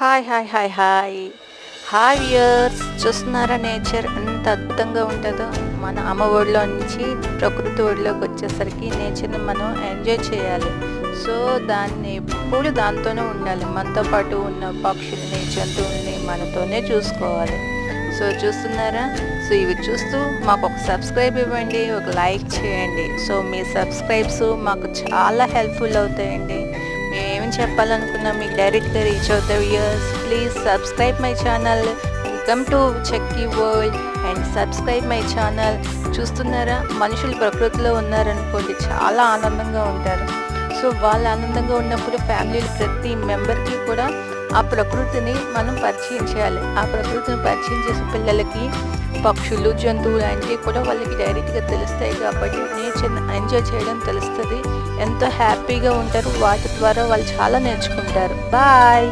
Hi hi hi hi hi viewers, చూస్తున్నారా nature ఎంత అద్భుతంగా ఉంటుందో. మన అమ్మ ఒడిలో నుంచి ప్రకృతి ఒడిలోకి వచ్చేసరికి నేచర్ని మనం ఎంజాయ్ చేయాలి. సో దాన్ని ఎప్పుడు దాంతోనే ఉండాలి. మనతో పాటు ఉన్న పక్షుల్ని జంతువుల్ని మనతోనే చూసుకోవాలి. సో చూస్తున్నారా? సో ఇవి చూస్తూ మాకు ఒక సబ్స్క్రైబ్ ఇవ్వండి, ఒక లైక్ చేయండి. సో మీ సబ్స్క్రైబ్స్ మాకు చాలా హెల్ప్ఫుల్ అవుతాయండి. మేము ఏమి చెప్పాలనుకున్నా మీకు డైరెక్ట్గా రీచ్ అవుతాయి. Viewers, please subscribe my channel. Welcome to chikki world and subscribe my channel. చూస్తున్నారా, మనుషులు ప్రకృతిలో ఉన్నారనుకోండి చాలా ఆనందంగా ఉంటారు. సో వాళ్ళు ఆనందంగా ఉన్నప్పుడు ఫ్యామిలీలో ప్రతి మెంబర్కి కూడా ఆ ప్రకృతిని మనం పరిచయం చేయాలి. ఆ ప్రకృతిని పరిచయం చేసే పిల్లలకి పక్షులు జంతువులు అంటే కూడా వాళ్ళకి డైరెక్ట్గా తెలుస్తాయి. కాబట్టి నేచర్ని ఎంజాయ్ చేయడం తెలుస్తుంది. ఎంతో హ్యాపీగా ఉంటారు. వాటి ద్వారా వాళ్ళు చాలా నేర్చుకుంటారు. బాయ్.